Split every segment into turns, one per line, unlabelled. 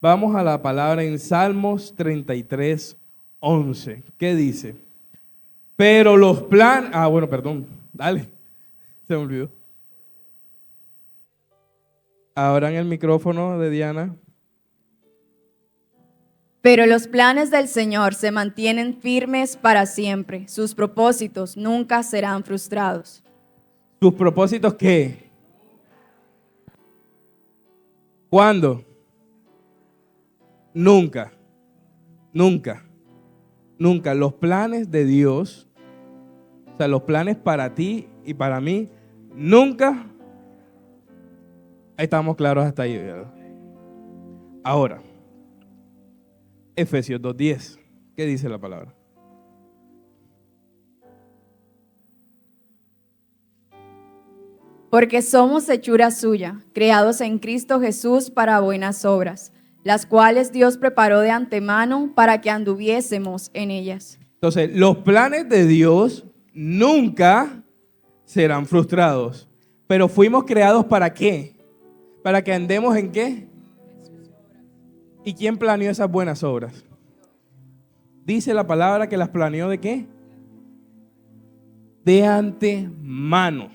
Vamos a la palabra en Salmos 33:11. ¿Qué dice? Pero los planes... perdón. Dale. Se me olvidó. Abran el micrófono de Diana.
Pero los planes del Señor se mantienen firmes para siempre. Sus propósitos nunca serán frustrados.
¿Sus propósitos qué? ¿Cuándo? Nunca. Nunca. Nunca. Los planes de Dios, o sea, los planes para ti y para mí, nunca. Ahí estamos claros hasta ahí, ¿verdad? Ahora, Efesios 2:10. ¿Qué dice la palabra?
Porque somos hechura suya, creados en Cristo Jesús para buenas obras, las cuales Dios preparó de antemano para que anduviésemos en ellas.
Entonces, los planes de Dios nunca serán frustrados. Pero fuimos creados ¿para qué? ¿Para que andemos en qué? ¿Y quién planeó esas buenas obras? Dice la palabra que las planeó ¿de qué? De antemano.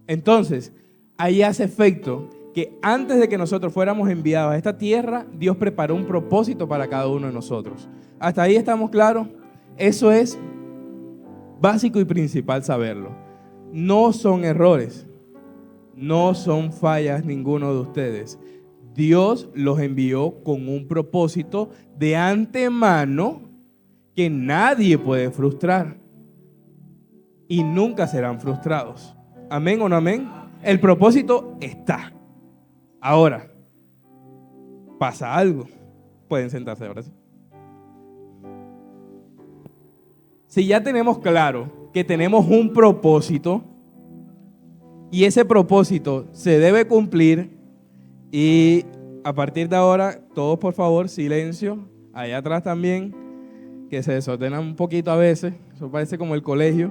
Entonces, ahí hace efecto que antes de que nosotros fuéramos enviados a esta tierra, Dios preparó un propósito para cada uno de nosotros. ¿Hasta ahí estamos claros? Eso es básico y principal saberlo. No son errores, no son fallas ninguno de ustedes. Dios los envió con un propósito de antemano que nadie puede frustrar y nunca serán frustrados. ¿Amén o no amén? El propósito está. Ahora, pasa algo. Pueden sentarse ahora sí. Si ya tenemos claro que tenemos un propósito y ese propósito se debe cumplir, y a partir de ahora, todos por favor, silencio, allá atrás también, que se desordenan un poquito a veces, eso parece como el colegio.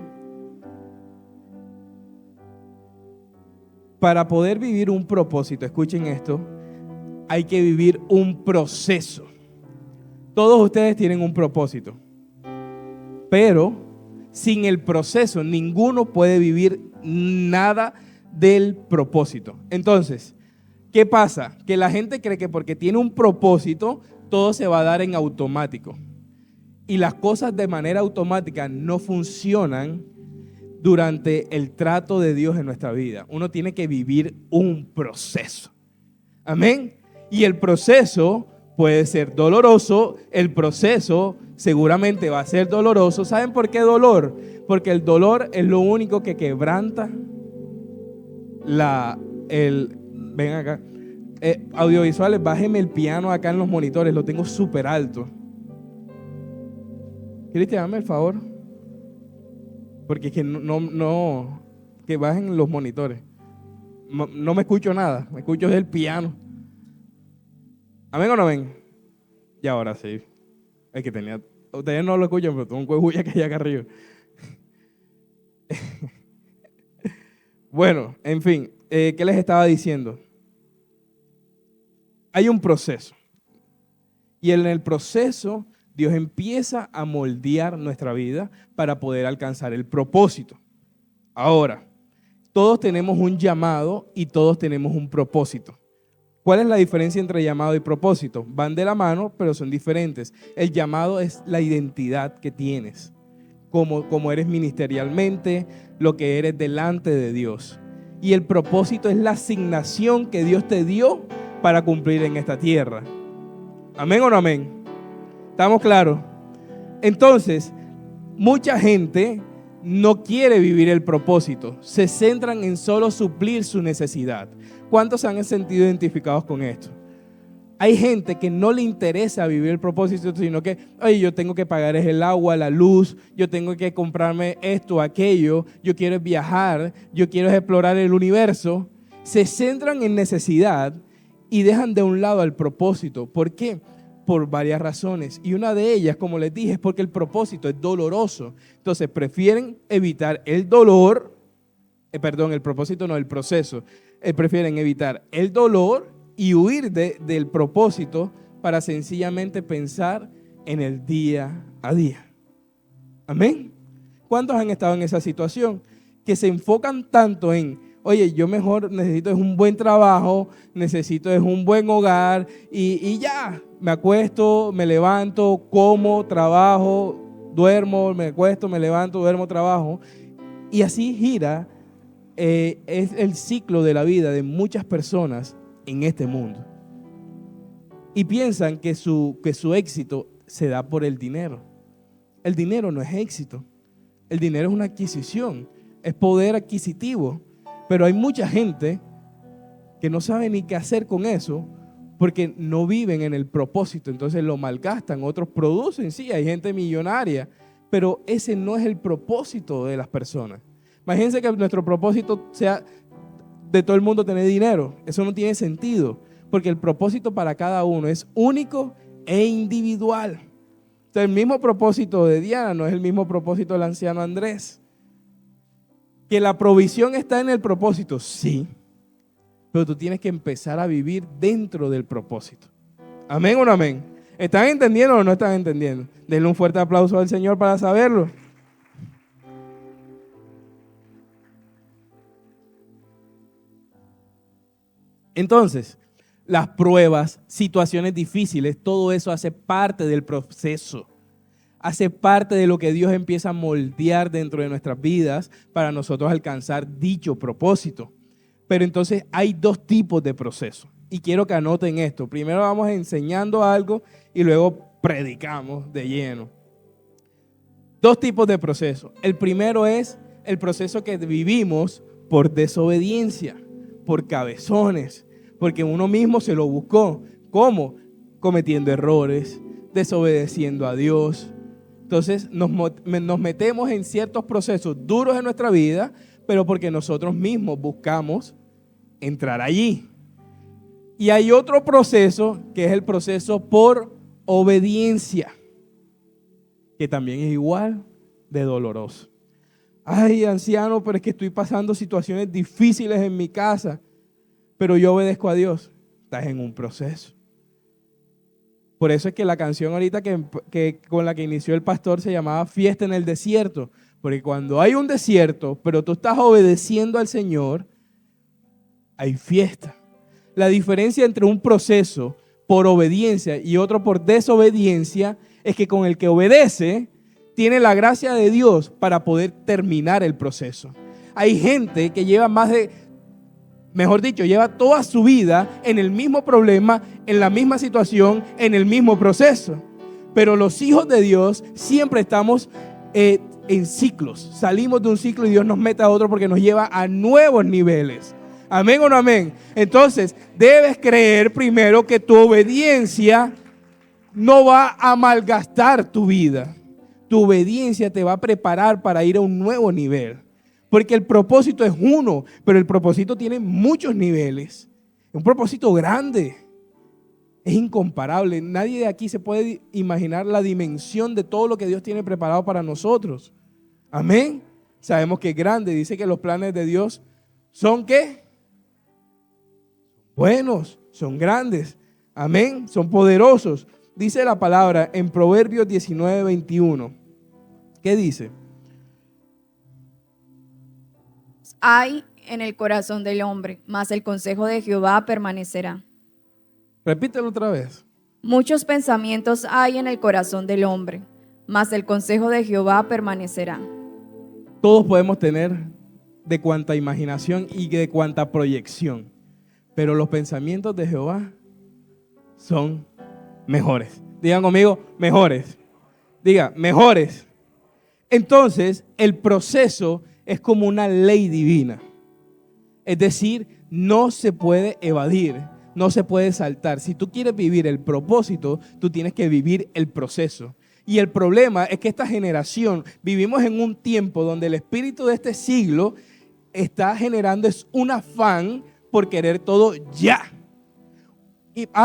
Para poder vivir un propósito, escuchen esto, hay que vivir un proceso. Todos ustedes tienen un propósito, pero sin el proceso ninguno puede vivir nada del propósito. Entonces, ¿qué pasa? Que la gente cree que porque tiene un propósito, todo se va a dar en automático. Y las cosas de manera automática no funcionan durante el trato de Dios en nuestra vida. Uno tiene que vivir un proceso. Amén. Y el proceso puede ser doloroso. El proceso seguramente va a ser doloroso. ¿Saben por qué dolor? Porque el dolor es lo único que quebranta ven acá. Audiovisuales, bájeme el piano acá en los monitores. Lo tengo súper alto. Cristian, dame el favor. Porque es que no, que bajen los monitores. No me escucho nada, me escucho el piano. ¿Amén o no amén? Y ahora sí. Es que ustedes no lo escuchan, pero tengo un cuebulla que hay acá arriba. Bueno, en fin, ¿qué les estaba diciendo? Hay un proceso. Y en el proceso Dios empieza a moldear nuestra vida para poder alcanzar el propósito. Ahora, todos tenemos un llamado y todos tenemos un propósito. ¿Cuál es la diferencia entre llamado y propósito? Van de la mano, pero son diferentes. El llamado es la identidad que tienes, como eres ministerialmente, lo que eres delante de Dios. Y el propósito es la asignación que Dios te dio para cumplir en esta tierra. ¿Amén o no amén? ¿Estamos claros? Entonces, mucha gente no quiere vivir el propósito. Se centran en solo suplir su necesidad. ¿Cuántos se han sentido identificados con esto? Hay gente que no le interesa vivir el propósito, sino que, oye, yo tengo que pagar el agua, la luz, yo tengo que comprarme esto, aquello, yo quiero viajar, yo quiero explorar el universo. Se centran en necesidad y dejan de un lado el propósito. ¿Por qué? Por varias razones, y una de ellas, como les dije, es porque el propósito es doloroso. Entonces prefieren evitar el dolor, el propósito no, el proceso. Prefieren evitar el dolor y huir del propósito para sencillamente pensar en el día a día. Amén. ¿Cuántos han estado en esa situación? Que se enfocan tanto en, oye, yo mejor necesito es un buen trabajo, necesito es un buen hogar y ya, me acuesto, me levanto, como, trabajo, duermo, me acuesto, me levanto, duermo, trabajo. Y así gira, es el ciclo de la vida de muchas personas en este mundo. Y piensan que su éxito se da por el dinero. El dinero no es éxito. El dinero es una adquisición, es poder adquisitivo. Pero hay mucha gente que no sabe ni qué hacer con eso porque no viven en el propósito. Entonces lo malgastan, otros producen, sí, hay gente millonaria, pero ese no es el propósito de las personas. Imagínense que nuestro propósito sea de todo el mundo tener dinero. Eso no tiene sentido, porque el propósito para cada uno es único e individual. O sea, el mismo propósito de Diana no es el mismo propósito del anciano Andrés. Que la provisión está en el propósito, sí, pero tú tienes que empezar a vivir dentro del propósito. ¿Amén o no amén? ¿Están entendiendo o no están entendiendo? Denle un fuerte aplauso al Señor para saberlo. Entonces, las pruebas, situaciones difíciles, todo eso hace parte del proceso. Hace parte de lo que Dios empieza a moldear dentro de nuestras vidas para nosotros alcanzar dicho propósito. Pero entonces hay dos tipos de proceso. Y quiero que anoten esto. Primero vamos enseñando algo y luego predicamos de lleno. Dos tipos de proceso. El primero es el proceso que vivimos por desobediencia, por cabezones, porque uno mismo se lo buscó. ¿Cómo? Cometiendo errores, desobedeciendo a Dios. Entonces nos metemos en ciertos procesos duros en nuestra vida, pero porque nosotros mismos buscamos entrar allí. Y hay otro proceso que es el proceso por obediencia, que también es igual de doloroso. Ay, anciano, pero es que estoy pasando situaciones difíciles en mi casa, pero yo obedezco a Dios. Estás en un proceso. Por eso es que la canción ahorita que con la que inició el pastor se llamaba Fiesta en el Desierto. Porque cuando hay un desierto, pero tú estás obedeciendo al Señor, hay fiesta. La diferencia entre un proceso por obediencia y otro por desobediencia es que con el que obedece tiene la gracia de Dios para poder terminar el proceso. Hay gente que lleva lleva toda su vida en el mismo problema, en la misma situación, en el mismo proceso. Pero los hijos de Dios siempre estamos en ciclos. Salimos de un ciclo y Dios nos mete a otro porque nos lleva a nuevos niveles. ¿Amén o no amén? Entonces, debes creer primero que tu obediencia no va a malgastar tu vida. Tu obediencia te va a preparar para ir a un nuevo nivel. Porque el propósito es uno, pero el propósito tiene muchos niveles. Es un propósito grande. Es incomparable. Nadie de aquí se puede imaginar la dimensión de todo lo que Dios tiene preparado para nosotros. Amén. Sabemos que es grande. Dice que los planes de Dios son ¿qué? Buenos, son grandes. Amén. Son poderosos. Dice la palabra en Proverbios 19:21. ¿Qué dice?
Hay en el corazón del hombre, mas el consejo de Jehová permanecerá.
Repítelo otra vez.
Muchos pensamientos hay en el corazón del hombre, mas el consejo de Jehová permanecerá.
Todos podemos tener de cuanta imaginación y de cuanta proyección, pero los pensamientos de Jehová son mejores. Digan conmigo, mejores. Diga, mejores. Entonces, el proceso es como una ley divina. Es decir, no se puede evadir, no se puede saltar. Si tú quieres vivir el propósito, tú tienes que vivir el proceso. Y el problema es que esta generación, vivimos en un tiempo donde el espíritu de este siglo está generando un afán por querer todo ya.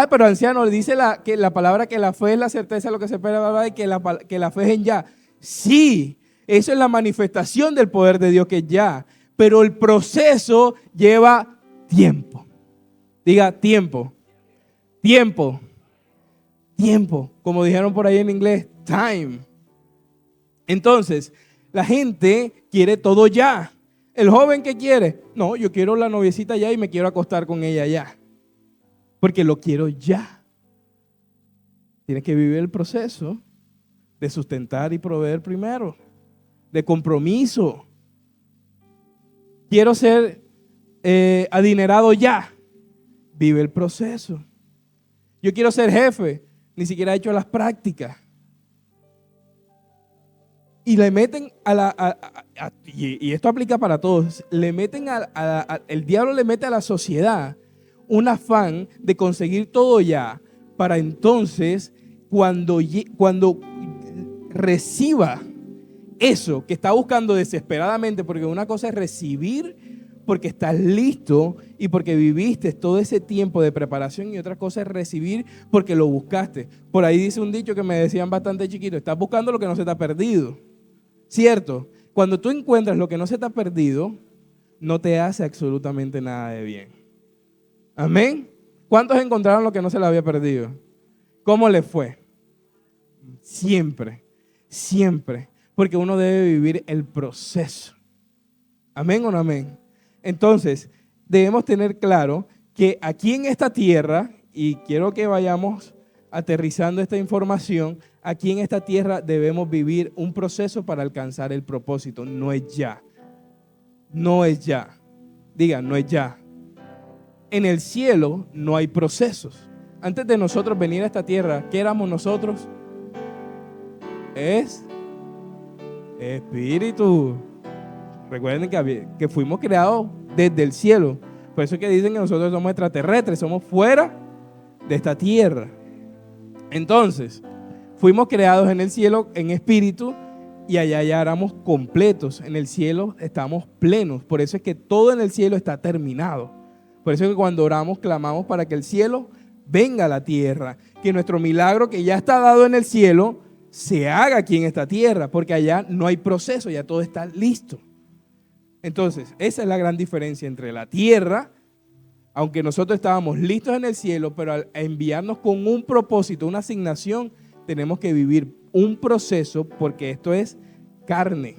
Pero anciano, dice que la palabra que la fe es la certeza de lo que se espera, ¿verdad? Y que la fe es en ya. Sí, eso es la manifestación del poder de Dios que es ya. Pero el proceso lleva tiempo. Diga tiempo. Tiempo. Tiempo. Como dijeron por ahí en inglés, time. Entonces, la gente quiere todo ya. El joven, ¿qué quiere? No, yo quiero la noviecita ya y me quiero acostar con ella ya. Porque lo quiero ya. Tienes que vivir el proceso de sustentar y proveer primero. De compromiso. Quiero ser adinerado ya. Vive el proceso. Yo quiero ser jefe. Ni siquiera he hecho las prácticas. Y le meten y esto aplica para todos, le meten el diablo le mete a la sociedad un afán de conseguir todo ya, para entonces cuando reciba eso que está buscando desesperadamente, porque una cosa es recibir porque estás listo y porque viviste todo ese tiempo de preparación, y otra cosa es recibir porque lo buscaste. Por ahí dice un dicho que me decían bastante chiquito: estás buscando lo que no se te ha perdido. ¿Cierto? Cuando tú encuentras lo que no se te ha perdido, no te hace absolutamente nada de bien. ¿Amén? ¿Cuántos encontraron lo que no se les había perdido? ¿Cómo les fue? Siempre, siempre. Porque uno debe vivir el proceso. ¿Amén o no amén? Entonces, debemos tener claro que aquí en esta tierra, y quiero que vayamos aterrizando esta información, aquí en esta tierra debemos vivir un proceso para alcanzar el propósito. No es ya. No es ya. Diga, no es ya. En el cielo no hay procesos. Antes de nosotros venir a esta tierra, ¿qué éramos nosotros? Es espíritu. Recuerden que fuimos creados desde el cielo. Por eso es que dicen que nosotros somos extraterrestres, somos fuera de esta tierra. Entonces, fuimos creados en el cielo en espíritu, y allá ya éramos completos. En el cielo estamos plenos. Por eso es que todo en el cielo está terminado. Por eso es que cuando oramos, clamamos para que el cielo venga a la tierra. Que nuestro milagro que ya está dado en el cielo se haga aquí en esta tierra. Porque allá no hay proceso, ya todo está listo. Entonces, esa es la gran diferencia entre la tierra, aunque nosotros estábamos listos en el cielo, pero al enviarnos con un propósito, una asignación, tenemos que vivir un proceso, porque esto es carne.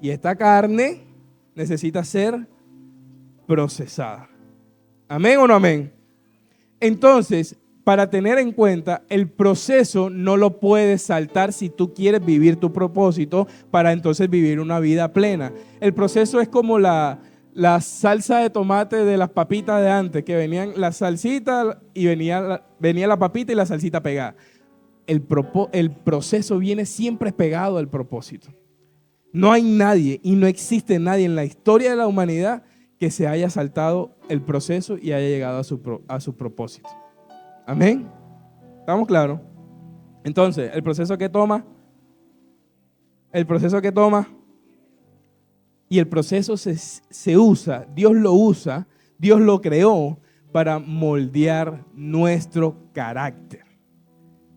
Y esta carne necesita ser procesada. ¿Amén o no amén? Entonces, para tener en cuenta, el proceso no lo puedes saltar si tú quieres vivir tu propósito para entonces vivir una vida plena. El proceso es como la salsa de tomate de las papitas de antes, que venían la salsita y venía la papita y la salsita pegada. El proceso viene siempre pegado al propósito. No hay nadie y no existe nadie en la historia de la humanidad que se haya saltado el proceso y haya llegado a su propósito. Amén. ¿Estamos claros? Entonces, el proceso que toma, y el proceso se usa, Dios lo creó para moldear nuestro carácter.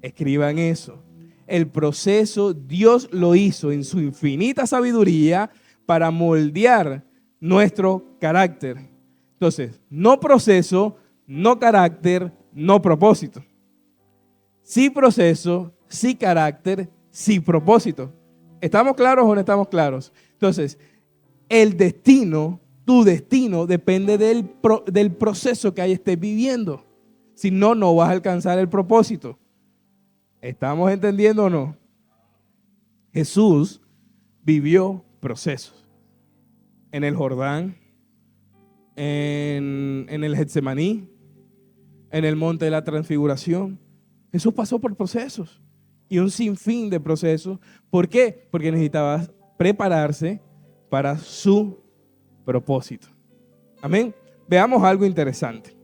Escriban eso. El proceso Dios lo hizo en su infinita sabiduría para moldear nuestro carácter. Entonces, no proceso, no carácter, no propósito. Sí proceso, sí carácter, sí propósito. ¿Estamos claros o no estamos claros? Entonces, tu destino depende del proceso que ahí estés viviendo. Si no, no vas a alcanzar el propósito. ¿Estamos entendiendo o no? Jesús vivió procesos. En el Jordán, en el Getsemaní, en el monte de la transfiguración. Jesús pasó por procesos y un sinfín de procesos. ¿Por qué? Porque necesitaba prepararse para su propósito. Amén. Veamos algo interesante.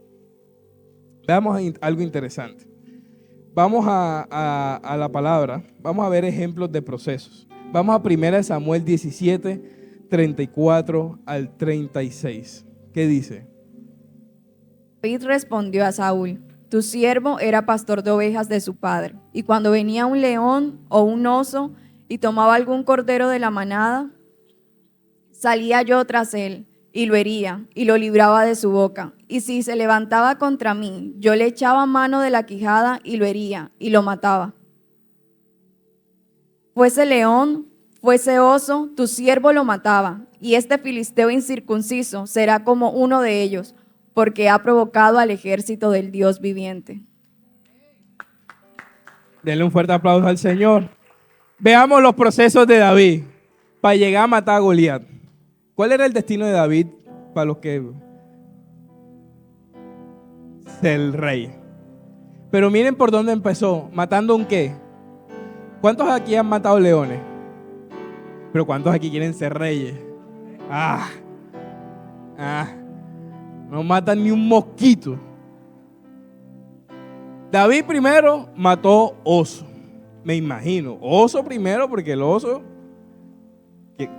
Vamos a la palabra. Vamos a ver ejemplos de procesos. Vamos a 1 Samuel 17, 34 al 36. ¿Qué dice?
David respondió a Saúl: tu siervo era pastor de ovejas de su padre, y cuando venía un león o un oso y tomaba algún cordero de la manada, salía yo tras él y lo hería, y lo libraba de su boca. Y si se levantaba contra mí, yo le echaba mano de la quijada y lo hería, y lo mataba. Fuese león, fuese oso, tu siervo lo mataba, y este filisteo incircunciso será como uno de ellos, porque ha provocado al ejército del Dios viviente.
Denle un fuerte aplauso al Señor. Veamos los procesos de David para llegar a matar a Goliat. ¿Cuál era el destino de David para los que ser el rey? Pero miren por dónde empezó, matando un qué. ¿Cuántos aquí han matado leones? Pero ¿cuántos aquí quieren ser reyes? No matan ni un mosquito. David primero mató oso, me imagino. Oso primero porque el oso,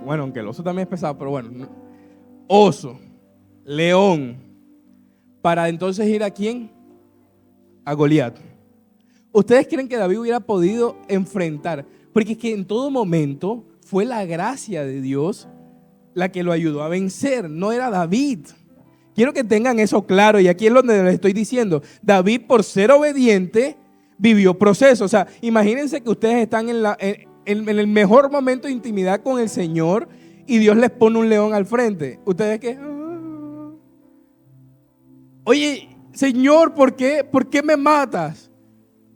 bueno, aunque el oso también es pesado, pero bueno. Oso, león, para entonces ir ¿a quién? A Goliat. ¿Ustedes creen que David hubiera podido enfrentar? Porque es que en todo momento fue la gracia de Dios la que lo ayudó a vencer, no era David. Quiero que tengan eso claro y aquí es donde les estoy diciendo. David, por ser obediente, vivió proceso. O sea, imagínense que ustedes están en el mejor momento de intimidad con el Señor y Dios les pone un león al frente. ¿Ustedes qué? Oye, Señor, ¿por qué me matas?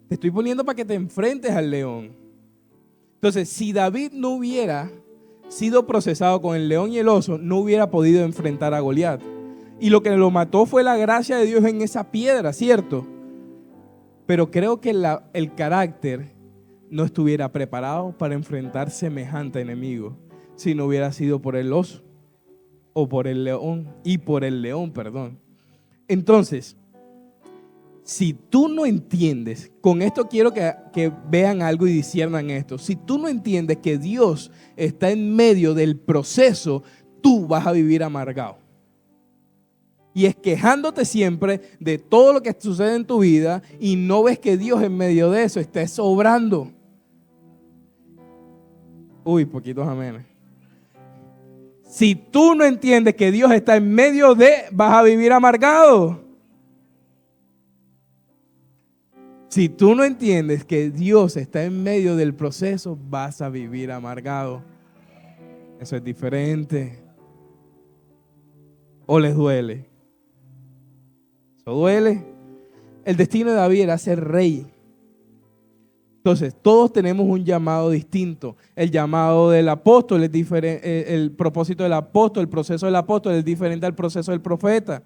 Te estoy poniendo para que te enfrentes al león. Entonces, si David no hubiera sido procesado con el león y el oso, no hubiera podido enfrentar a Goliat. Y lo que lo mató fue la gracia de Dios en esa piedra, ¿cierto? Pero creo que el carácter no estuviera preparado para enfrentar semejante enemigo si no hubiera sido por el oso o por el león perdón. Entonces, si tú no entiendes, con esto quiero que vean algo y disciernan esto. Si tú no entiendes que Dios está en medio del proceso, tú vas a vivir amargado. Y es quejándote siempre de todo lo que sucede en tu vida y no ves que Dios en medio de eso esté sobrando. Uy, poquitos amenes. Si tú no entiendes que Dios está en medio de, vas a vivir amargado. Si tú no entiendes que Dios está en medio del proceso, vas a vivir amargado. Eso es diferente. ¿O les duele? ¿Eso duele? El destino de David era ser rey. Entonces, todos tenemos un llamado distinto. El llamado del apóstol es diferente, el propósito del apóstol, el proceso del apóstol es diferente al proceso del profeta.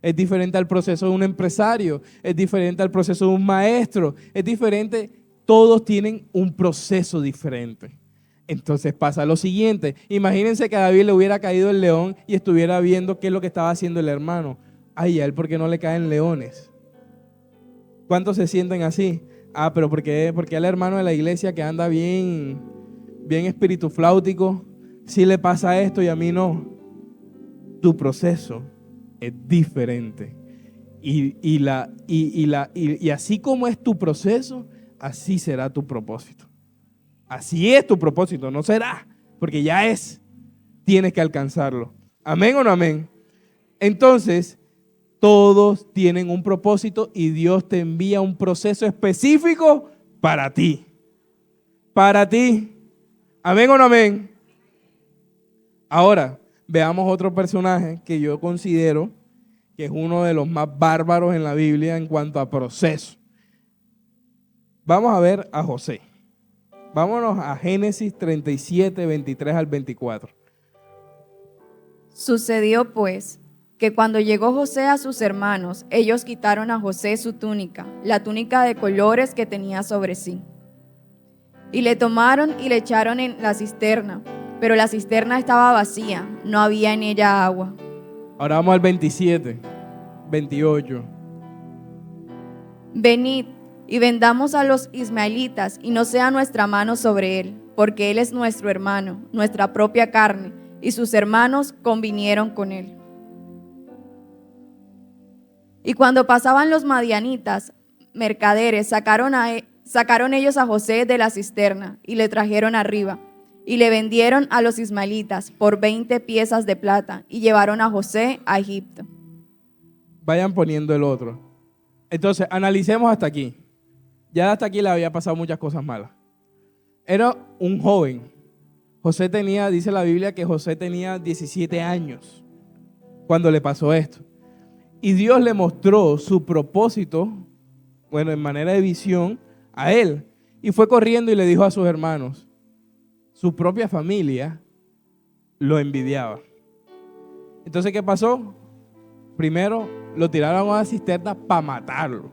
Es diferente al proceso de un empresario, es diferente al proceso de un maestro, es diferente, todos tienen un proceso diferente. Entonces pasa lo siguiente, imagínense que a David le hubiera caído el león y estuviera viendo qué es lo que estaba haciendo el hermano. Ay, a él, ¿por qué no le caen leones? ¿Cuántos se sienten así? Pero porque al hermano de la iglesia que anda bien espíritu flautico, sí le pasa esto y a mí no. Tu proceso es diferente. Y así como es tu proceso, así será tu propósito. Así es tu propósito, no será, porque ya es. Tienes que alcanzarlo. ¿Amén o no amén? Entonces, todos tienen un propósito y Dios te envía un proceso específico para ti. Para ti. ¿Amén o no amén? Ahora, veamos otro personaje que yo considero que es uno de los más bárbaros en la Biblia en cuanto a proceso. Vamos a ver a José. Vámonos a Génesis 37, 23 al 24.
Sucedió pues que cuando llegó José a sus hermanos, ellos quitaron a José su túnica, la túnica de colores que tenía sobre sí. Y le tomaron y le echaron en la cisterna, pero la cisterna estaba vacía, no había en ella agua.
Ahora vamos al 27, 28.
Venid y vendamos a los ismaelitas y no sea nuestra mano sobre él, porque él es nuestro hermano, nuestra propia carne, y sus hermanos convinieron con él. Y cuando pasaban los madianitas, mercaderes, sacaron ellos a José de la cisterna y le trajeron arriba. y le vendieron a los ismaelitas por 20 piezas de plata y llevaron a José a Egipto.
Vayan poniendo el otro. Entonces, analicemos hasta aquí. Ya hasta aquí le había pasado muchas cosas malas. Era un joven. José tenía, dice la Biblia, que José tenía 17 años cuando le pasó esto. Y Dios le mostró su propósito, bueno, en manera de visión, a él. Y fue corriendo y le dijo a sus hermanos. Su propia familia lo envidiaba. Entonces, ¿qué pasó? Primero lo tiraron a una cisterna para matarlo.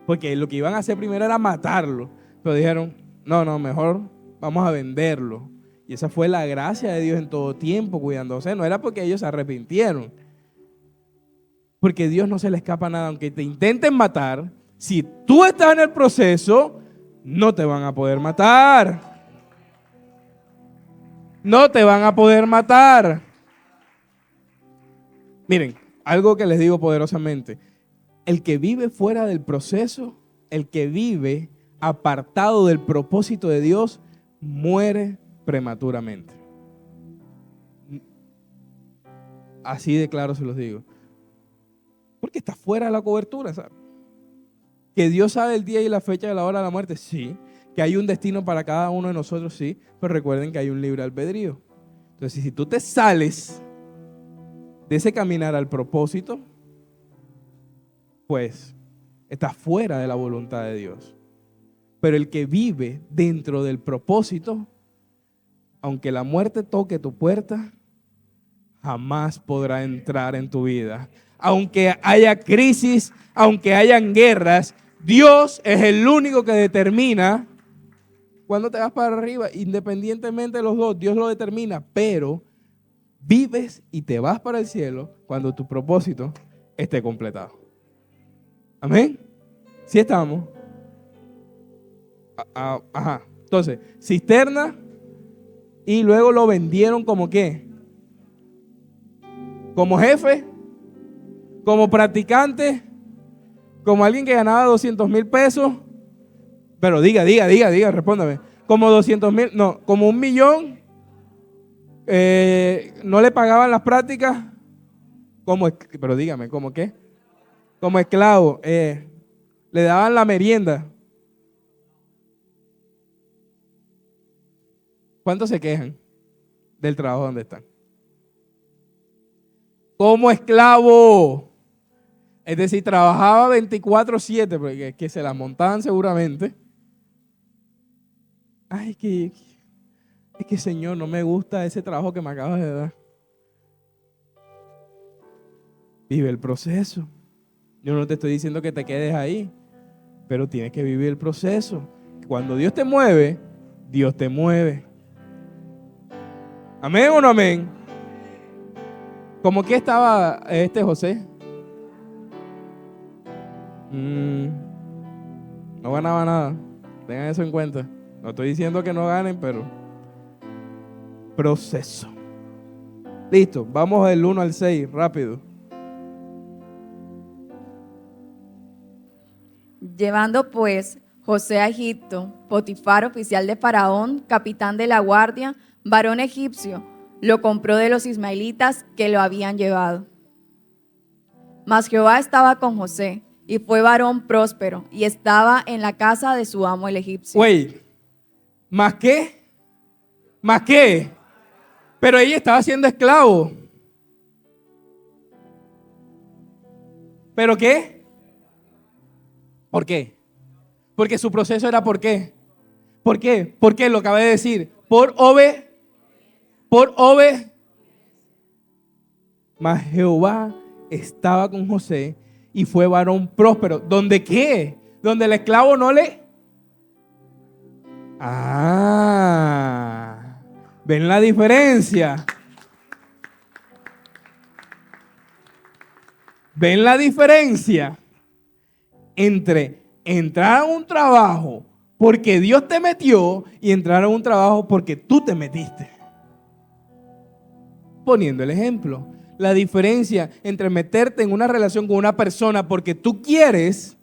Porque lo que iban a hacer primero era matarlo. Pero dijeron, no, mejor vamos a venderlo. Y esa fue la gracia de Dios en todo tiempo cuidándose. No era porque ellos se arrepintieron. Porque a Dios no se le escapa nada. Aunque te intenten matar, si tú estás en el proceso, no te van a poder matar. No te van a poder matar. Miren, algo que les digo poderosamente. El que vive fuera del proceso, el que vive apartado del propósito de Dios, muere prematuramente. Así de claro se los digo. Porque está fuera de la cobertura, ¿sabes? Que Dios sabe el día y la fecha de la hora de la muerte, sí. Que hay un destino para cada uno de nosotros, sí. Pero recuerden que hay un libre albedrío. Entonces, si tú te sales de ese caminar al propósito, pues estás fuera de la voluntad de Dios. Pero el que vive dentro del propósito, aunque la muerte toque tu puerta, jamás podrá entrar en tu vida. Aunque haya crisis, aunque hayan guerras, Dios es el único que determina cuándo te vas para arriba. Independientemente de los dos, Dios lo determina, pero vives y te vas para el cielo cuando tu propósito esté completado. Amén. ¿Sí estamos? Ajá. Entonces, cisterna, y luego lo vendieron como ¿qué? Como jefe, como practicante, como alguien que ganaba 200,000 pesos. Pero diga, respóndame. Como 200,000, no, como 1,000,000. No le pagaban las prácticas. Pero dígame, ¿cómo qué? Como esclavo. Le daban la merienda. ¿Cuántos se quejan del trabajo donde están? Como esclavo. Es decir, trabajaba 24/7, porque es que se la montaban seguramente. Ay, es que Señor, no me gusta ese trabajo que me acabas de dar. Vive el proceso. Yo no te estoy diciendo que te quedes ahí, pero tienes que vivir el proceso. Cuando Dios te mueve, Dios te mueve. ¿Amén o no amén? ¿Cómo que estaba José? No ganaba nada. Tengan eso en cuenta. No estoy diciendo que no ganen, pero proceso. Listo, vamos del 1 al 6, rápido.
Llevando pues José a Egipto, Potifar, oficial de Faraón, capitán de la guardia, varón egipcio, lo compró de los ismaelitas que lo habían llevado. Mas Jehová estaba con José, y fue varón próspero, y estaba en la casa de su amo el egipcio.
¿Más qué? ¿Más qué? Pero ella estaba siendo esclavo. ¿Pero qué? ¿Por qué? Porque su proceso era ¿por qué? ¿Por qué? ¿Por qué? Lo acabé de decir. Por Mas Jehová estaba con José y fue varón próspero. ¿Dónde qué? Donde el esclavo no le... ¿Ven la diferencia? ¿Ven la diferencia entre entrar a un trabajo porque Dios te metió y entrar a un trabajo porque tú te metiste? Poniendo el ejemplo, la diferencia entre meterte en una relación con una persona porque tú quieres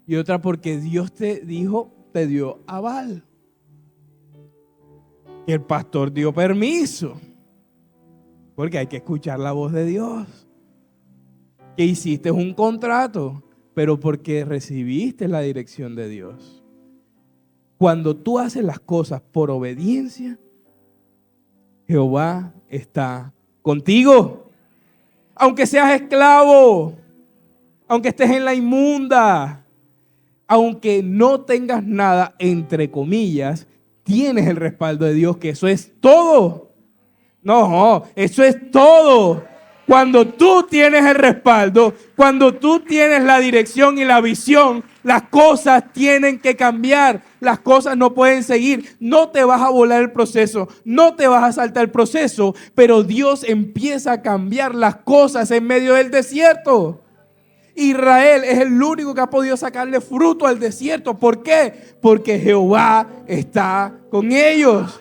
y otra porque Dios te dijo, te dio aval. que el pastor dio permiso, porque hay que escuchar la voz de Dios. Que hiciste un contrato, pero porque recibiste la dirección de Dios. Cuando tú haces las cosas por obediencia, Jehová está contigo. Aunque seas esclavo, aunque estés en la inmunda, aunque no tengas nada, entre comillas, tienes el respaldo de Dios, que eso es todo. No, eso es todo. Cuando tú tienes el respaldo, cuando tú tienes la dirección y la visión, las cosas tienen que cambiar. Las cosas no pueden seguir. No te vas a volar el proceso, no te vas a saltar el proceso, pero Dios empieza a cambiar las cosas en medio del desierto. Israel es el único que ha podido sacarle fruto al desierto. ¿Por qué? Porque Jehová está con ellos.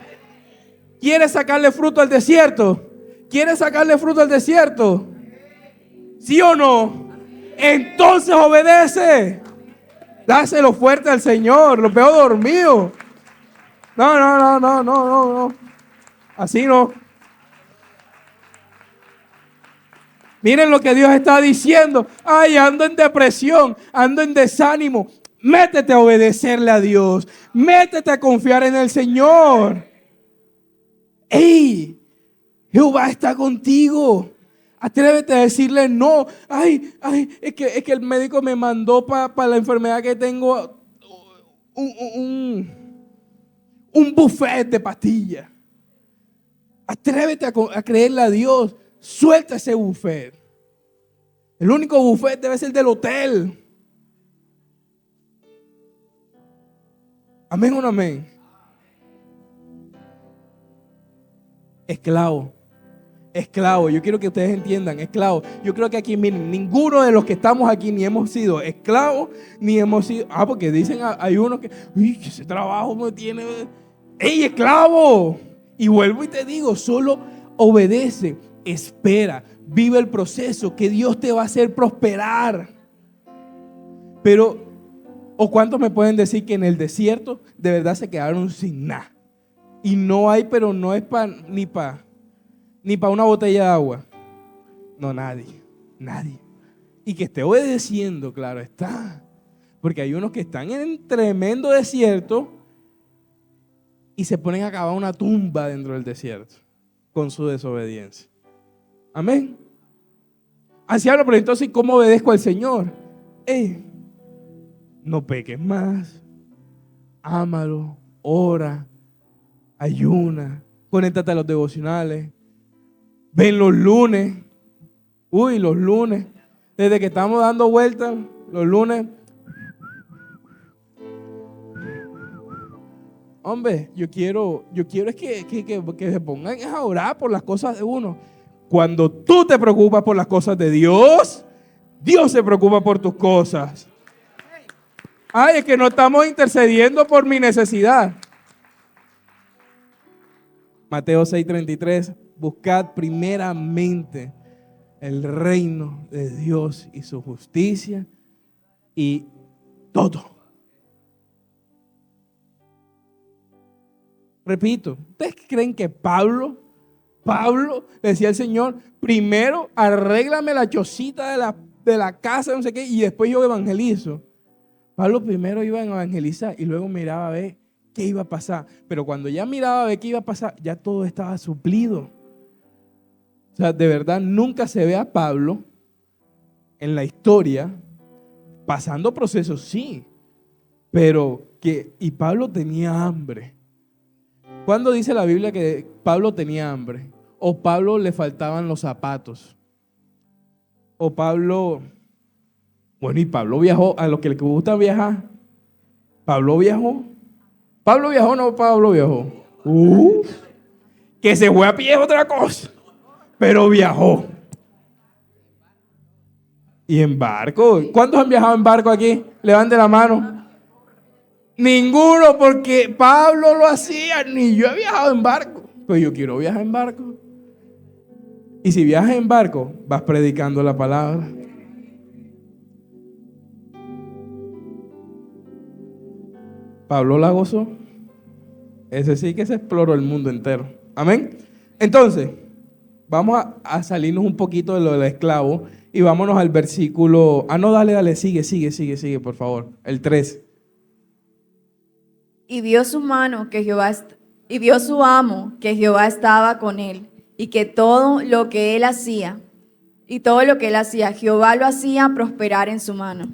¿Quieres sacarle fruto al desierto? ¿Quieres sacarle fruto al desierto? ¿Sí o no? Entonces obedece. Dáselo fuerte al Señor. Los veo dormidos. No. Así no. Miren lo que Dios está diciendo. Ay, ando en depresión, ando en desánimo. Métete a obedecerle a Dios. Métete a confiar en el Señor. ¡Ey! Jehová está contigo. Atrévete a decirle no. Ay, es que el médico me mandó para la enfermedad que tengo un buffet de pastillas. Atrévete a creerle a Dios. Suelta ese buffet. El único buffet debe ser del hotel. Amén o no amén. Esclavo. Yo quiero que ustedes entiendan, esclavo. Yo creo que aquí, miren, ninguno de los que estamos aquí ni hemos sido esclavos, ni hemos sido, porque dicen, hay unos que, uy, que ese trabajo me tiene, ¡ey, esclavo! Y vuelvo y te digo, solo obedece, espera, vive el proceso, que Dios te va a hacer prosperar. Pero, ¿o cuántos me pueden decir que en el desierto de verdad se quedaron sin nada? Y no hay, pero no es ni para una botella de agua. No, nadie. Y que esté obedeciendo, claro está. Porque hay unos que están en tremendo desierto y se ponen a cavar una tumba dentro del desierto con su desobediencia. Amén. Así habla, pero entonces, ¿cómo obedezco al Señor? No peques más. Ámalo, ora, ayuna, conéctate a los devocionales. Ven los lunes. Los lunes. Desde que estamos dando vueltas, los lunes. Hombre, yo quiero es que se pongan a orar por las cosas de uno. Cuando tú te preocupas por las cosas de Dios, Dios se preocupa por tus cosas. Ay, es que no estamos intercediendo por mi necesidad. Mateo 6:33, buscad primeramente el reino de Dios y su justicia y todo. Repito, ¿ustedes creen que Pablo le decía al Señor, primero arréglame la chocita de la casa, no sé qué, y después yo evangelizo? Pablo primero iba a evangelizar y luego miraba a ver qué iba a pasar. Pero cuando ya miraba a ver qué iba a pasar, ya todo estaba suplido. O sea, de verdad nunca se ve a Pablo en la historia pasando procesos, sí, pero y Pablo tenía hambre. ¿Cuándo dice la Biblia que Pablo tenía hambre? O Pablo le faltaban los zapatos. O Pablo, bueno, y Pablo viajó, a los que les gusta viajar. Pablo viajó. ¿Pablo viajó o no Pablo viajó? Que se fue a pie es otra cosa. Pero viajó. Y en barco. ¿Cuántos han viajado en barco aquí? Levanten la mano. Ninguno, porque Pablo lo hacía. Ni yo he viajado en barco. Pues yo quiero viajar en barco. Y si viajas en barco, vas predicando la palabra. Pablo la gozó. Ese sí que se exploró el mundo entero. Amén. Entonces, vamos a salirnos un poquito de lo del esclavo y vámonos al versículo. No, dale, sigue, por favor. El 3.
Y vio su amo que Jehová estaba con él, y que todo lo que él hacía, Jehová lo hacía prosperar en su mano.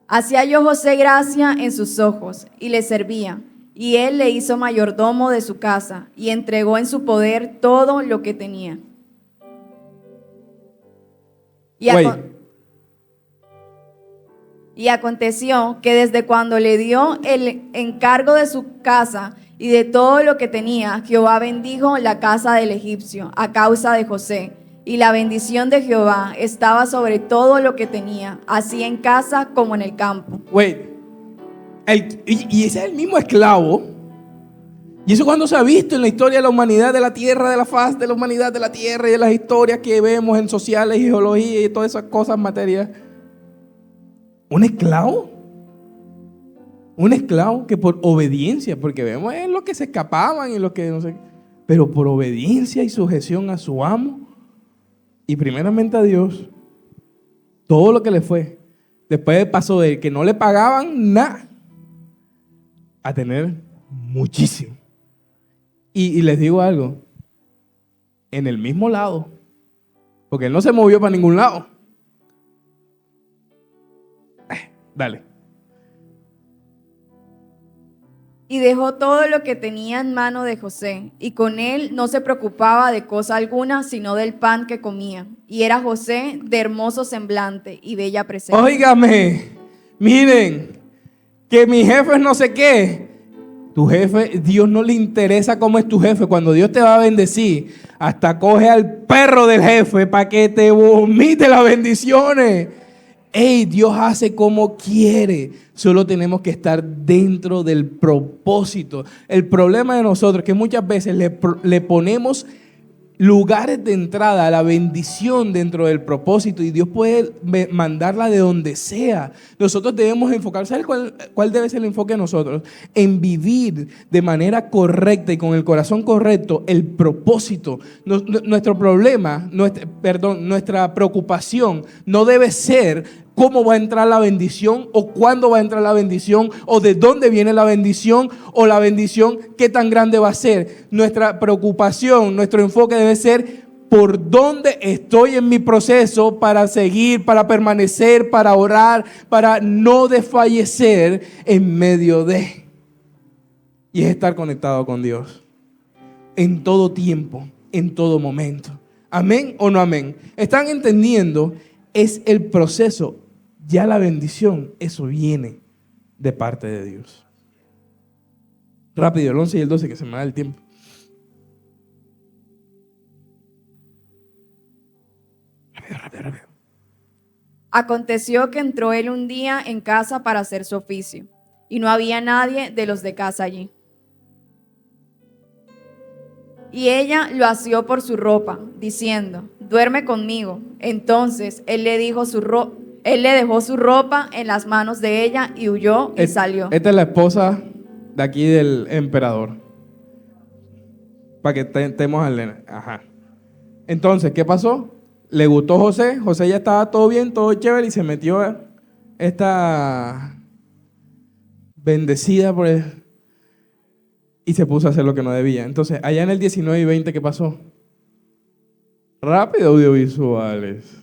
Así halló José gracia en sus ojos, y le servía, y él le hizo mayordomo de su casa, y entregó en su poder todo lo que tenía. Y aconteció que desde cuando le dio el encargo de su casa y de todo lo que tenía, Jehová bendijo la casa del egipcio a causa de José. Y la bendición de Jehová estaba sobre todo lo que tenía, así en casa como en el campo.
Y ese es el mismo esclavo. Y eso cuando se ha visto en la historia de la humanidad, de la tierra, de la faz de la humanidad, de la tierra y de las historias que vemos en sociales y geología y todas esas cosas, materias. ¿Un esclavo? Un esclavo que por obediencia, porque vemos en lo que se escapaban y lo que no sé, pero por obediencia y sujeción a su amo y primeramente a Dios, todo lo que le fue, después pasó de que no le pagaban nada a tener muchísimo. Y les digo algo, en el mismo lado, porque él no se movió para ningún lado. Dale.
Y dejó todo lo que tenía en mano de José, y con él no se preocupaba de cosa alguna, sino del pan que comía. Y era José de hermoso semblante y bella presencia.
Óigame, miren, que mi jefe es no sé qué. Tu jefe, Dios no le interesa cómo es tu jefe. Cuando Dios te va a bendecir, hasta coge al perro del jefe para que te vomite las bendiciones. Dios hace como quiere. Solo tenemos que estar dentro del propósito. El problema de nosotros es que muchas veces le ponemos lugares de entrada a la bendición dentro del propósito, y Dios puede mandarla de donde sea. Nosotros debemos enfocar. ¿Sabes cuál debe ser el enfoque de nosotros? En vivir de manera correcta y con el corazón correcto el propósito. Nuestro problema, nuestra preocupación no debe ser cómo va a entrar la bendición, o cuándo va a entrar la bendición, o de dónde viene la bendición, o la bendición qué tan grande va a ser. Nuestra preocupación, nuestro enfoque debe ser por dónde estoy en mi proceso para seguir, para permanecer, para orar, para no desfallecer en medio de. Y es estar conectado con Dios en todo tiempo, en todo momento. ¿Amén o no amén? ¿Están entendiendo? Es el proceso. Ya la bendición, eso viene de parte de Dios. Rápido, el 11 y el 12, que se me da el tiempo. Rápido.
Aconteció que entró él un día en casa para hacer su oficio, y no había nadie de los de casa allí. Y ella lo asió por su ropa, diciendo: duerme conmigo. Entonces él le dejó su ropa en las manos de ella y huyó y salió.
Esta es la esposa de aquí del emperador. Para que estemos al nene. Ajá. Entonces, ¿qué pasó? Le gustó José. José ya estaba todo bien, todo chévere, y se metió esta bendecida por él. Y se puso a hacer lo que no debía. Entonces, allá en el 19 y 20, ¿qué pasó? Rápido, audiovisuales.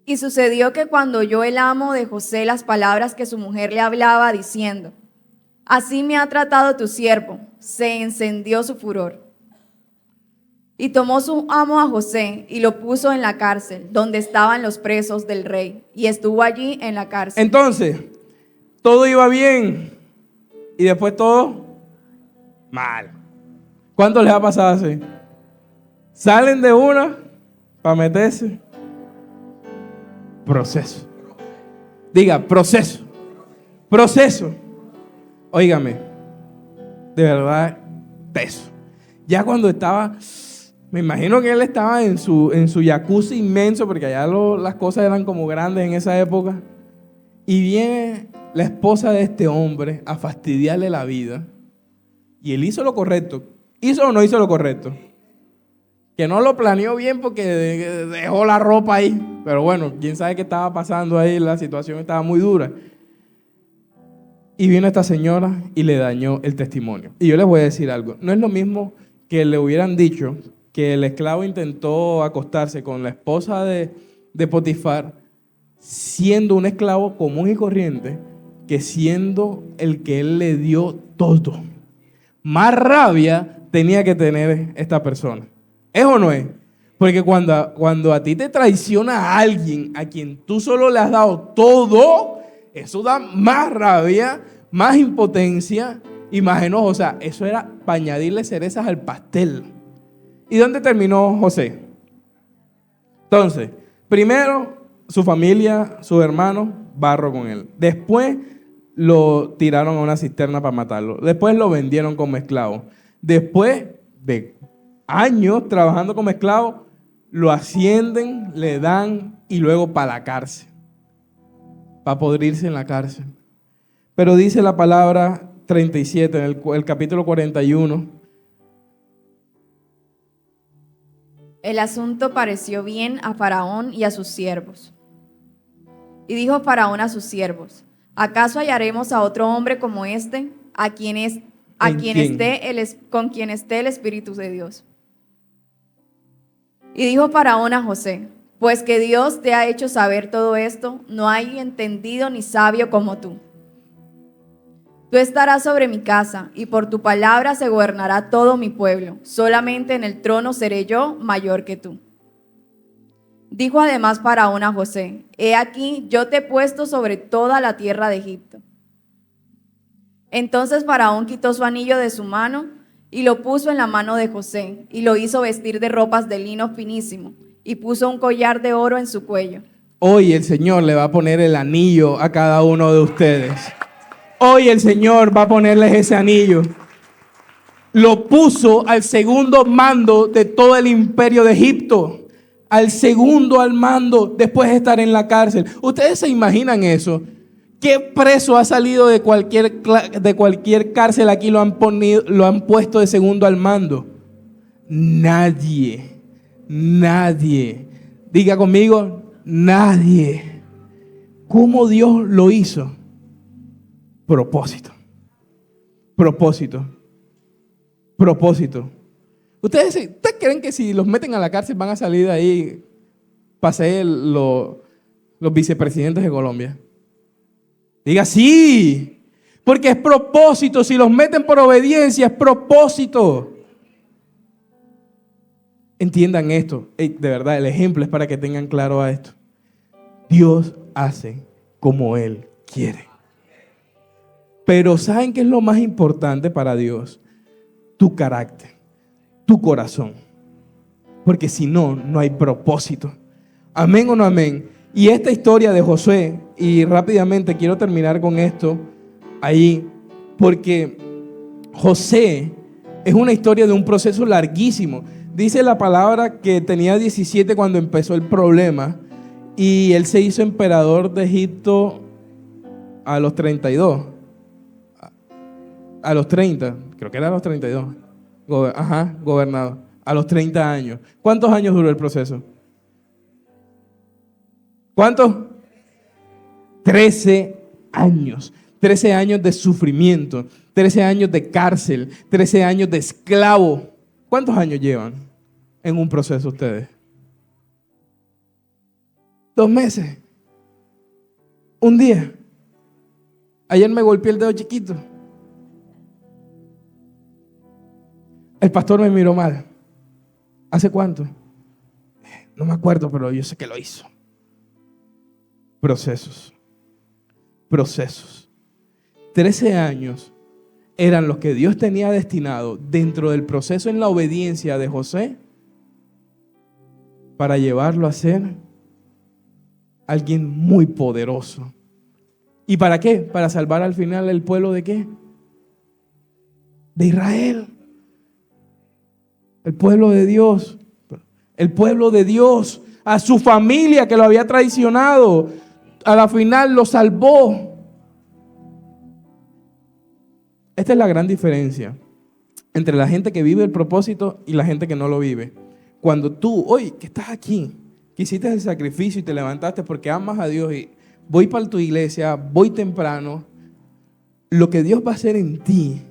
Y sucedió que cuando oyó el amo de José las palabras que su mujer le hablaba, diciendo: así me ha tratado tu siervo, se encendió su furor. Y tomó su amo a José y lo puso en la cárcel, donde estaban los presos del rey, y estuvo allí en la cárcel.
Entonces, todo iba bien, y después todo mal. ¿Cuánto les ha pasado así? Salen de una para meterse. Proceso. Diga, proceso. Proceso. Óigame, de verdad, peso. Ya cuando estaba, me imagino que él estaba en su jacuzzi inmenso, porque allá las cosas eran como grandes en esa época. Y viene la esposa de este hombre a fastidiarle la vida. Y él hizo lo correcto. ¿Hizo o no hizo lo correcto? Que no lo planeó bien porque dejó la ropa ahí. Pero bueno, quién sabe qué estaba pasando ahí. La situación estaba muy dura. Y vino esta señora y le dañó el testimonio. Y yo les voy a decir algo. No es lo mismo que le hubieran dicho que el esclavo intentó acostarse con la esposa de Potifar, siendo un esclavo común y corriente, que siendo el que él le dio todo. Más rabia tenía que tener esta persona. ¿Es o no es? Porque cuando a ti te traiciona alguien a quien tú solo le has dado todo, eso da más rabia, más impotencia y más enojo. O sea, eso era para añadirle cerezas al pastel. ¿Y dónde terminó José? Entonces, primero su familia, sus hermanos, barro con él. Después lo tiraron a una cisterna para matarlo. Después lo vendieron como esclavo. Después de años trabajando como esclavo, lo ascienden, le dan y luego para la cárcel. Para podrirse en la cárcel. Pero dice la palabra 37 en el capítulo 41.
El asunto pareció bien a Faraón y a sus siervos. Y dijo Faraón a sus siervos: ¿acaso hallaremos a otro hombre como este, con quien esté el Espíritu de Dios? Y dijo Faraón a José: pues que Dios te ha hecho saber todo esto, no hay entendido ni sabio como tú. Tú estarás sobre mi casa, y por tu palabra se gobernará todo mi pueblo. Solamente en el trono seré yo mayor que tú. Dijo además Faraón a José: he aquí, yo te he puesto sobre toda la tierra de Egipto. Entonces Faraón quitó su anillo de su mano y lo puso en la mano de José, y lo hizo vestir de ropas de lino finísimo, y puso un collar de oro en su cuello.
Hoy el Señor le va a poner el anillo a cada uno de ustedes. Hoy el Señor va a ponerles ese anillo. Lo puso al segundo mando de todo el imperio de Egipto. Al segundo al mando después de estar en la cárcel. ¿Ustedes se imaginan eso? ¿Qué preso ha salido de cualquier cárcel aquí lo han puesto de segundo al mando? Nadie. Nadie. Diga conmigo, nadie. ¿Cómo Dios lo hizo? Propósito. Propósito. Propósito. ¿Ustedes creen que si los meten a la cárcel van a salir de ahí para ser los vicepresidentes de Colombia? Diga sí, porque es propósito. Si los meten por obediencia, es propósito. Entiendan esto. De verdad, el ejemplo es para que tengan claro a esto. Dios hace como Él quiere. Pero ¿saben qué es lo más importante para Dios? Tu carácter, tu corazón. Porque si no, no hay propósito. Amén o no amén. Y esta historia de Josué, y rápidamente quiero terminar con esto ahí, porque José es una historia de un proceso larguísimo. Dice la palabra que tenía 17 cuando empezó el problema, y él se hizo emperador de Egipto a los 32. A los 30, creo que era a los 32. Gobernador. A los 30 años. ¿Cuántos años duró el proceso? ¿Cuántos? 13 años. 13 años de sufrimiento. 13 años de cárcel. 13 años de esclavo. ¿Cuántos años llevan en un proceso ustedes? 2 meses. Un día. Ayer me golpeé el dedo chiquito. El pastor me miró mal. ¿Hace cuánto? No me acuerdo, pero yo sé que lo hizo. Procesos. 13 años eran los que Dios tenía destinado dentro del proceso en la obediencia de José para llevarlo a ser alguien muy poderoso. ¿Y para qué? Para salvar al final el pueblo de ¿qué? De Israel. El pueblo de Dios. El pueblo de Dios. A su familia que lo había traicionado. a la final lo salvó. Esta es la gran diferencia entre la gente que vive el propósito y la gente que no lo vive. Cuando tú, hoy que estás aquí, que hiciste el sacrificio y te levantaste porque amas a Dios y voy para tu iglesia, voy temprano, lo que Dios va a hacer en ti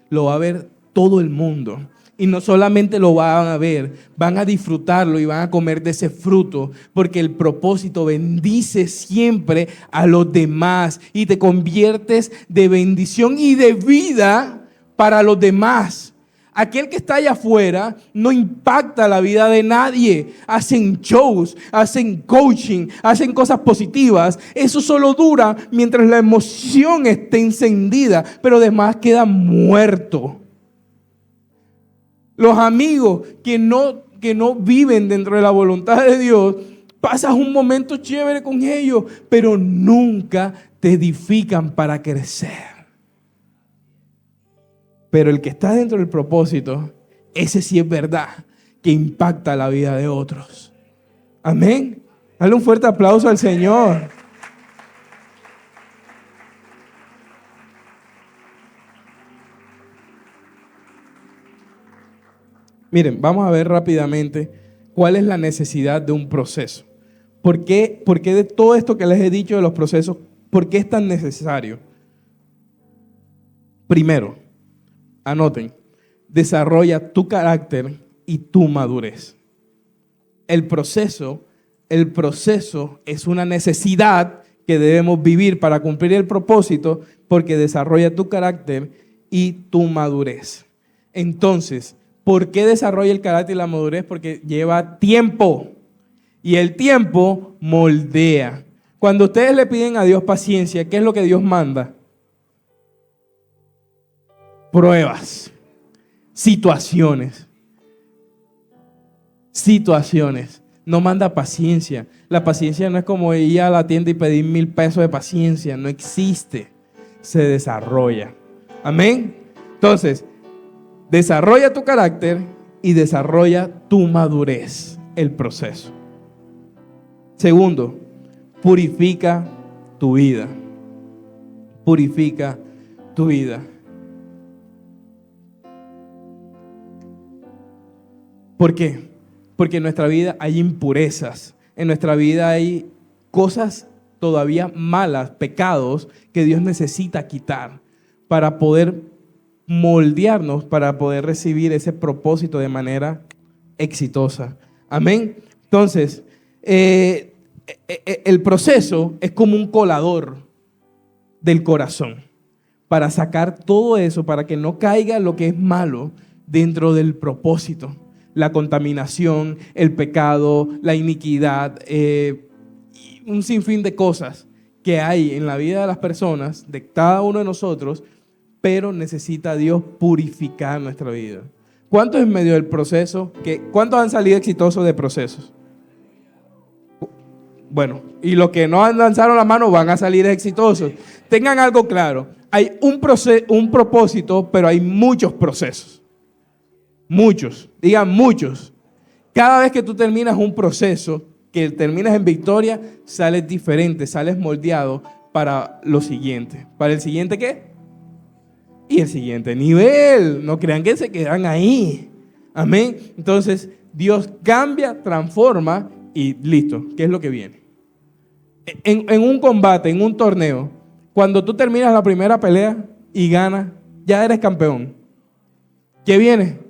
lo va a ver todo el mundo. Y no solamente lo van a ver, van a disfrutarlo y van a comer de ese fruto, porque el propósito bendice siempre a los demás y te conviertes de bendición y de vida para los demás. Aquel que está allá afuera no impacta la vida de nadie. Hacen shows, hacen coaching, hacen cosas positivas. Eso solo dura mientras la emoción esté encendida, pero además queda muerto. Los amigos que no viven dentro de la voluntad de Dios, pasas un momento chévere con ellos, pero nunca te edifican para crecer. Pero el que está dentro del propósito, ese sí es verdad, que impacta la vida de otros. Amén. Dale un fuerte aplauso al Señor. Miren, vamos a ver rápidamente cuál es la necesidad de un proceso. ¿Por qué de todo esto que les he dicho de los procesos, por qué es tan necesario? Primero, anoten, desarrolla tu carácter y tu madurez. El proceso es una necesidad que debemos vivir para cumplir el propósito, porque desarrolla tu carácter y tu madurez. Entonces, ¿por qué desarrolla el carácter y la madurez? Porque lleva tiempo y el tiempo moldea. Cuando ustedes le piden a Dios paciencia, ¿qué es lo que Dios manda? Pruebas, situaciones. No manda paciencia. La paciencia no es como ir a la tienda y pedir 1,000 pesos de paciencia. No existe. Se desarrolla. Amén. Entonces, desarrolla tu carácter y desarrolla tu madurez, el proceso. Segundo, purifica tu vida. Purifica tu vida. ¿Por qué? Porque en nuestra vida hay impurezas, en nuestra vida hay cosas todavía malas, pecados que Dios necesita quitar para poder moldearnos, para poder recibir ese propósito de manera exitosa. Amén. Entonces, el proceso es como un colador del corazón para sacar todo eso, para que no caiga lo que es malo dentro del propósito. La contaminación, el pecado, la iniquidad, un sinfín de cosas que hay en la vida de las personas, de cada uno de nosotros, pero necesita Dios purificar nuestra vida. ¿Cuántos en medio del proceso? ¿Cuántos han salido exitosos de procesos? Bueno, y los que no han lanzado la mano van a salir exitosos. Tengan algo claro, hay un propósito, pero hay muchos procesos. Muchos, digan muchos. Cada vez que tú terminas un proceso, que terminas en victoria, sales diferente, sales moldeado para lo siguiente. ¿Para el siguiente qué? Y el siguiente nivel. No crean que se quedan ahí. Amén. Entonces, Dios cambia, transforma y listo. ¿Qué es lo que viene? En un combate, en un torneo, cuando tú terminas la primera pelea y ganas, ya eres campeón. ¿Qué viene?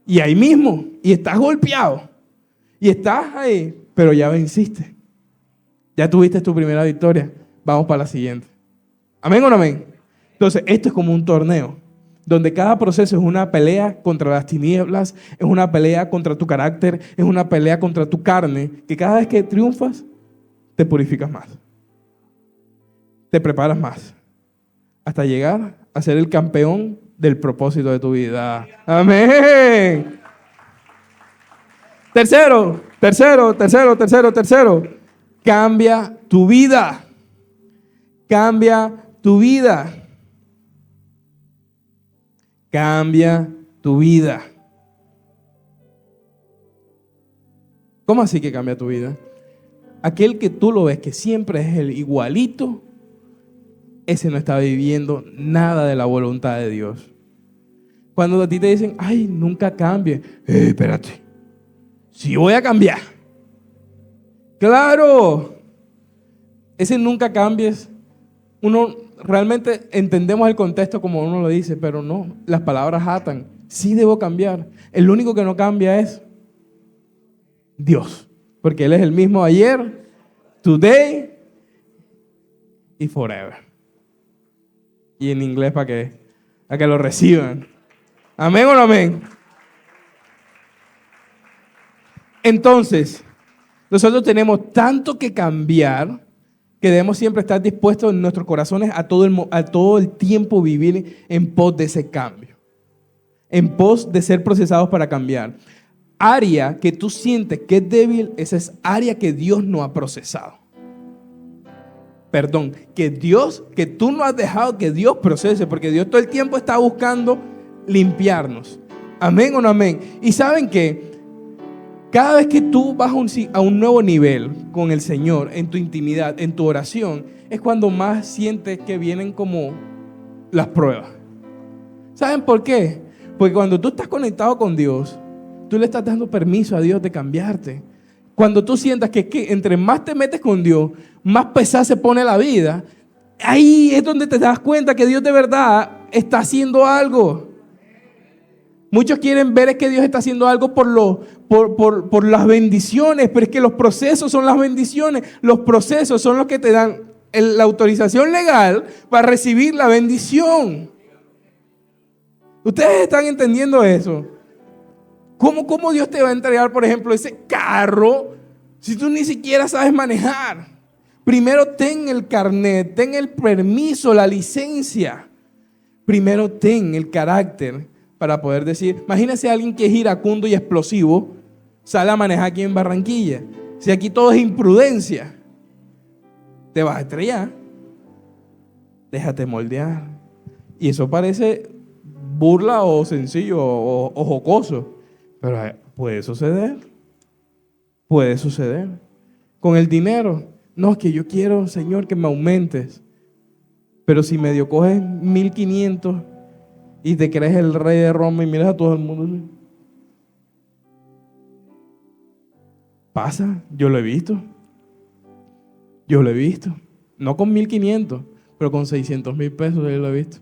Y ahí mismo, y estás golpeado, y estás ahí, pero ya venciste. Ya tuviste tu primera victoria, vamos para la siguiente. ¿Amén o no amén? Entonces, esto es como un torneo, donde cada proceso es una pelea contra las tinieblas, es una pelea contra tu carácter, es una pelea contra tu carne, que cada vez que triunfas, te purificas más. Te preparas más, hasta llegar a ser el campeón del propósito de tu vida. Amén. Tercero. Cambia tu vida. Cambia tu vida. Cambia tu vida. ¿Cómo así que cambia tu vida? aquel que tú lo ves que siempre es el igualito, ese no está viviendo nada de la voluntad de Dios. Cuando a ti te dicen, ay, nunca cambie, espérate, sí voy a cambiar. Claro, ese nunca cambies, uno realmente entendemos el contexto como uno lo dice, pero no, las palabras atan. Sí debo cambiar. El único que no cambia es Dios, porque Él es el mismo ayer, today y forever. Y en inglés para que lo reciban. ¿Amén o no amén? Entonces, nosotros tenemos tanto que cambiar que debemos siempre estar dispuestos en nuestros corazones a todo el tiempo vivir en pos de ese cambio, en pos de ser procesados para cambiar. Área que tú sientes que es débil, esa es área que Dios no ha procesado. Perdón, que tú no has dejado que Dios procese, porque Dios todo el tiempo está buscando limpiarnos. Amén o no amén. Y saben que cada vez que tú vas a un nuevo nivel con el Señor, en tu intimidad, en tu oración, es cuando más sientes que vienen como las pruebas. ¿Saben por qué? Porque cuando tú estás conectado con Dios, tú le estás dando permiso a Dios de cambiarte. Cuando tú sientas que entre más te metes con Dios, más pesada se pone la vida, ahí es donde te das cuenta que Dios de verdad está haciendo algo. Muchos quieren ver es que Dios está haciendo algo por las bendiciones, pero es que los procesos son las bendiciones. Los procesos son los que te dan la autorización legal para recibir la bendición. ¿Ustedes están entendiendo eso? ¿Cómo Dios te va a entregar, por ejemplo, ese carro si tú ni siquiera sabes manejar? Primero ten el carnet, ten el permiso, la licencia. Primero ten el carácter para poder decir, imagínese a alguien que es iracundo y explosivo, sale a manejar aquí en Barranquilla. Si aquí todo es imprudencia, te vas a estrellar. Déjate moldear. Y eso parece burla o sencillo o jocoso, pero puede suceder. Puede suceder. Con el dinero, no, es que yo quiero, Señor, que me aumentes. Pero si medio coges 1,500 y te crees el rey de Roma y miras a todo el mundo, pasa, yo lo he visto. Yo lo he visto. No con 1,500, pero con 600,000 pesos yo lo he visto.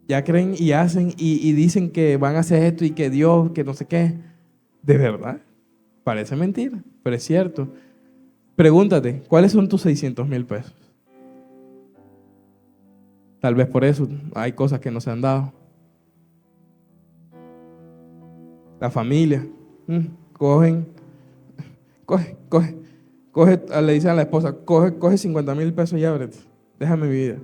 Ya creen y hacen y dicen que van a hacer esto y que Dios, que no sé qué. De verdad, parece mentira, pero es cierto. Pregúntate, ¿cuáles son tus 600,000 pesos? Tal vez por eso hay cosas que no se han dado. La familia, coge, le dicen a la esposa, coge 50,000 pesos y ábrete, déjame mi vida.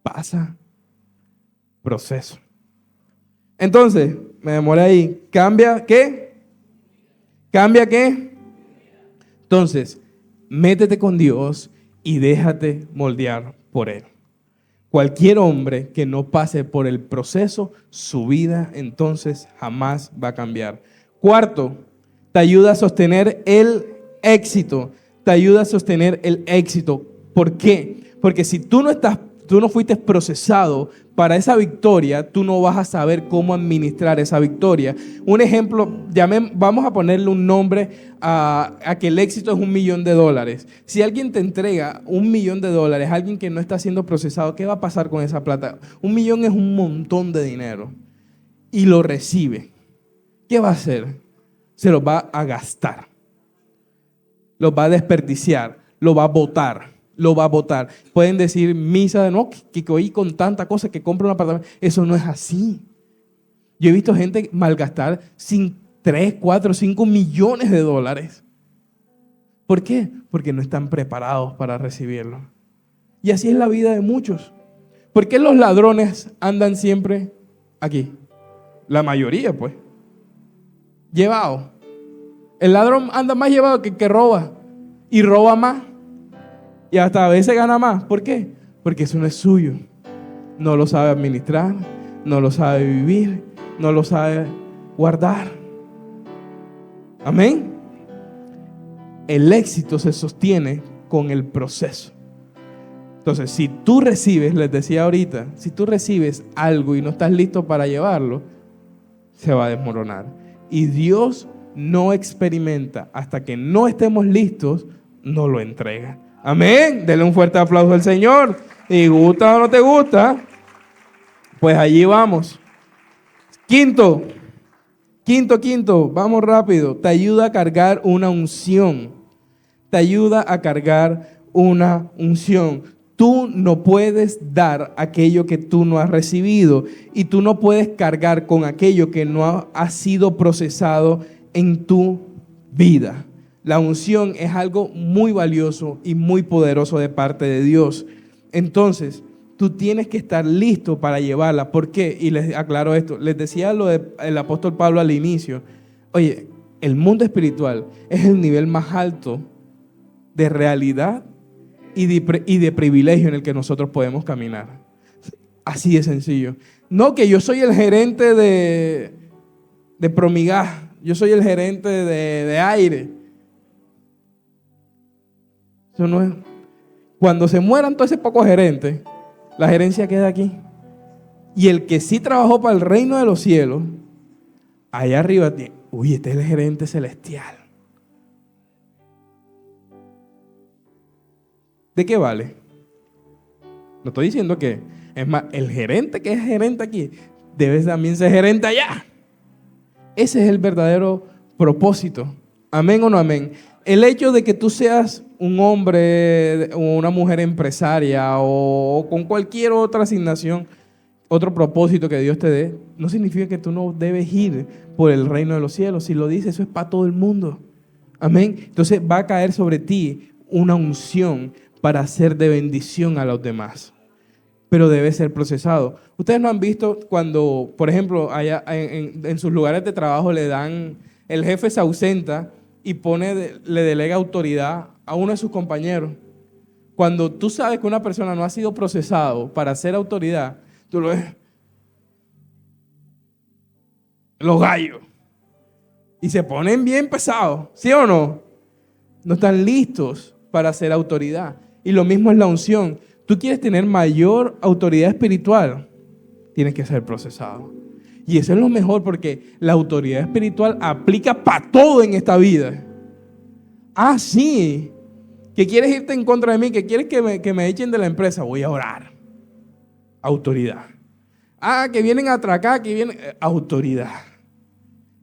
Pasa, proceso. Entonces, me demoré ahí. ¿Cambia qué? ¿Cambia qué? Entonces, métete con Dios y déjate moldear por Él. Cualquier hombre que no pase por el proceso, su vida entonces jamás va a cambiar. Cuarto, te ayuda a sostener el éxito. Te ayuda a sostener el éxito. ¿Por qué? Porque si tú no fuiste procesado para esa victoria, tú no vas a saber cómo administrar esa victoria. Un ejemplo, vamos a ponerle un nombre a que el éxito es $1,000,000. Si alguien te entrega $1,000,000, alguien que no está siendo procesado, ¿qué va a pasar con esa plata? 1,000,000 es un montón de dinero y lo recibe. ¿Qué va a hacer? Se lo va a gastar, lo va a desperdiciar, lo va a botar. Pueden decir misa de no, que oí con tanta cosa que compra un apartamento. Eso no es así. Yo he visto gente malgastar 3, 4, 5 millones de dólares. ¿Por qué? Porque no están preparados para recibirlo. Y así es la vida de muchos. ¿Por qué los ladrones andan siempre aquí? La mayoría, pues. Llevado. El ladrón anda más llevado que el que roba. Y roba más. Y hasta a veces gana más. ¿Por qué? Porque eso no es suyo. No lo sabe administrar, no lo sabe vivir, no lo sabe guardar. Amén. El éxito se sostiene con el proceso. Entonces, si tú recibes, les decía ahorita, si tú recibes algo y no estás listo para llevarlo, se va a desmoronar. Y Dios no experimenta hasta que no estemos listos, no lo entrega. Amén. Denle un fuerte aplauso al Señor. ¿Y gusta o no te gusta? Pues allí vamos. Quinto, vamos rápido. Te ayuda a cargar una unción. Te ayuda a cargar una unción. Tú no puedes dar aquello que tú no has recibido y tú no puedes cargar con aquello que no ha sido procesado en tu vida. La unción es algo muy valioso y muy poderoso de parte de Dios. Entonces, tú tienes que estar listo para llevarla. ¿Por qué? Y les aclaro esto. Les decía lo del apóstol Pablo al inicio. Oye, el mundo espiritual es el nivel más alto de realidad y de privilegio en el que nosotros podemos caminar. Así de sencillo. No que yo soy el gerente de Promigas, yo soy el gerente de aire. Eso no es. Cuando se mueran todos esos pocos gerentes, la gerencia queda aquí. Y el que sí trabajó para el reino de los cielos, allá arriba, uy, este es el gerente celestial. ¿De qué vale? No estoy diciendo que, es más, el gerente que es gerente aquí, debe también ser gerente allá. Ese es el verdadero propósito. ¿Amén o no amén? El hecho de que tú seas un hombre o una mujer empresaria o con cualquier otra asignación, otro propósito que Dios te dé, no significa que tú no debes ir por el reino de los cielos. Si lo dice, eso es para todo el mundo. Amén. Entonces va a caer sobre ti una unción para ser de bendición a los demás. Pero debe ser procesado. Ustedes no han visto cuando, por ejemplo, allá en sus lugares de trabajo le dan, el jefe se ausenta y le delega autoridad a uno de sus compañeros. Cuando tú sabes que una persona no ha sido procesado para ser autoridad, tú lo ves. Los gallos. Y se ponen bien pesados, ¿sí o no? No están listos para ser autoridad. Y lo mismo es la unción. Tú quieres tener mayor autoridad espiritual, tienes que ser procesado. Y eso es lo mejor porque la autoridad espiritual aplica para todo en esta vida. Ah, sí, que quieres irte en contra de mí, que quieres que me echen de la empresa, voy a orar. Autoridad. Ah, que vienen a atracar, que vienen... autoridad.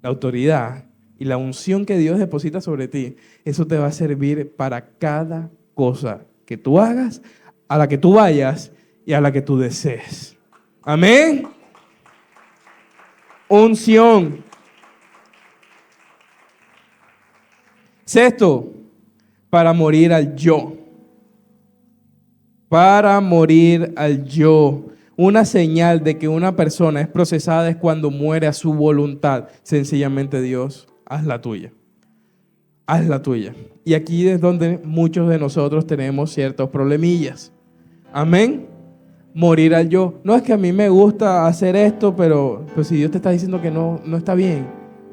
La autoridad y la unción que Dios deposita sobre ti, eso te va a servir para cada cosa que tú hagas, a la que tú vayas y a la que tú desees. Amén. Unción. Sexto, para morir al yo. Para morir al yo. Una señal de que una persona es procesada es cuando muere a su voluntad. Sencillamente, Dios, haz la tuya. Haz la tuya. Y aquí es donde muchos de nosotros tenemos ciertos problemillas. Amén. Morir al yo. No es que a mí me gusta hacer esto, pero pues si Dios te está diciendo que no está bien,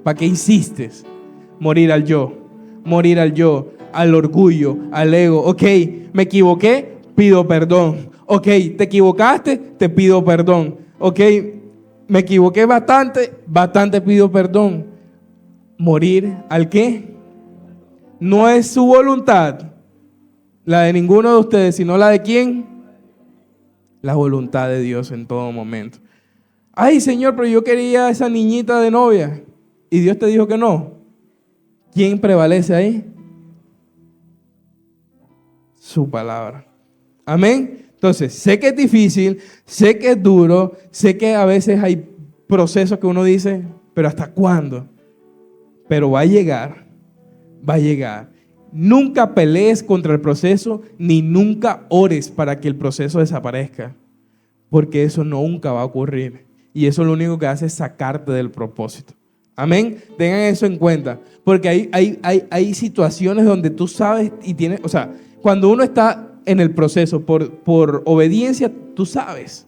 ¿para qué insistes? Morir al yo. Morir al yo, al orgullo, al ego. Ok, me equivoqué, pido perdón. Ok, te equivocaste, te pido perdón. Ok, me equivoqué bastante pido perdón. Morir al qué? No es su voluntad, la de ninguno de ustedes, sino la de quién. La voluntad de Dios en todo momento. Ay, Señor, pero yo quería esa niñita de novia y Dios te dijo que no. ¿Quién prevalece ahí? Su palabra. Amén. Entonces, sé que es difícil, sé que es duro, sé que a veces hay procesos que uno dice, pero ¿hasta cuándo? Pero va a llegar, va a llegar. Nunca pelees contra el proceso, ni nunca ores para que el proceso desaparezca, porque eso nunca va a ocurrir. Y eso lo único que hace es sacarte del propósito. Amén. Tengan eso en cuenta, porque hay situaciones donde tú sabes y tienes, o sea, cuando uno está en el proceso por obediencia, tú sabes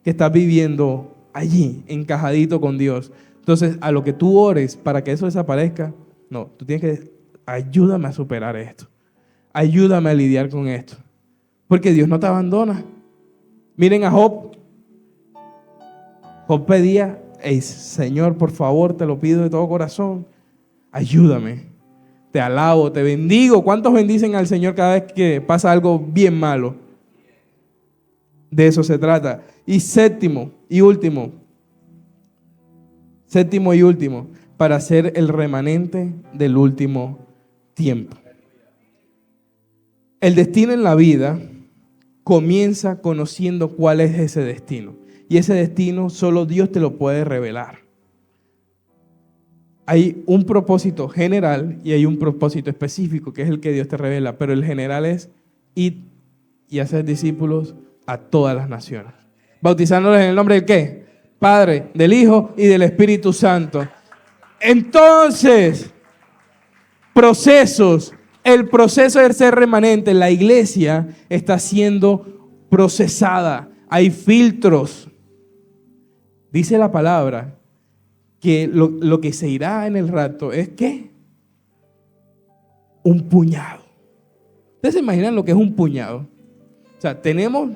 que estás viviendo allí, encajadito con Dios. Entonces, a lo que tú ores para que eso desaparezca, No, tú tienes que, ayúdame a superar esto. Ayúdame a lidiar con esto. Porque Dios no te abandona. Miren a Job. Job pedía, hey, Señor, por favor, te lo pido de todo corazón. Ayúdame. Te alabo, te bendigo. ¿Cuántos bendicen al Señor cada vez que pasa algo bien malo? De eso se trata. Y séptimo y último, para ser el remanente del último tiempo. El destino en la vida comienza conociendo cuál es ese destino. Y ese destino solo Dios te lo puede revelar. Hay un propósito general y hay un propósito específico, que es el que Dios te revela. Pero el general es ir y hacer discípulos a todas las naciones, bautizándolos en el nombre del ¿qué? Padre, del Hijo y del Espíritu Santo. Entonces, procesos. El proceso de ser remanente, la iglesia está siendo procesada. Hay filtros. Dice la palabra que lo que se irá en el rapto es ¿qué? Un puñado. ¿Ustedes se imaginan lo que es un puñado? O sea, tenemos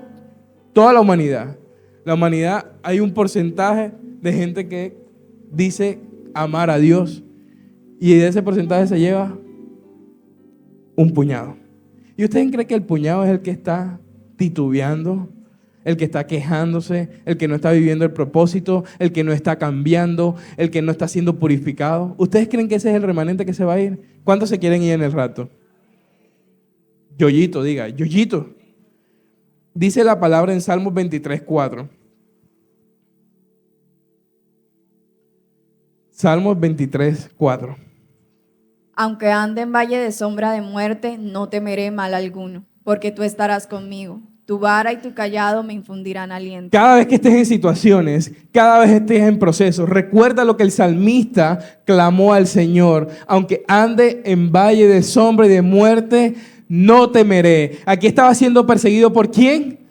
toda la humanidad. La humanidad, hay un porcentaje de gente que dice amar a Dios y de ese porcentaje se lleva un puñado. ¿Y ustedes creen que el puñado es el que está titubeando? El que está quejándose, el que no está viviendo el propósito, el que no está cambiando, el que no está siendo purificado. ¿Ustedes creen que ese es el remanente que se va a ir? ¿Cuántos se quieren ir en el rato? Yoyito, diga, Yoyito. Dice la palabra en Salmos 23:4. Salmos 23:4.
Aunque ande en valle de sombra de muerte, no temeré mal alguno, porque tú estarás conmigo. Tu vara y tu cayado me infundirán aliento.
Cada vez que estés en situaciones, cada vez estés en procesos, recuerda lo que el salmista clamó al Señor. Aunque ande en valle de sombra y de muerte, no temeré. Aquí estaba siendo perseguido ¿por quién?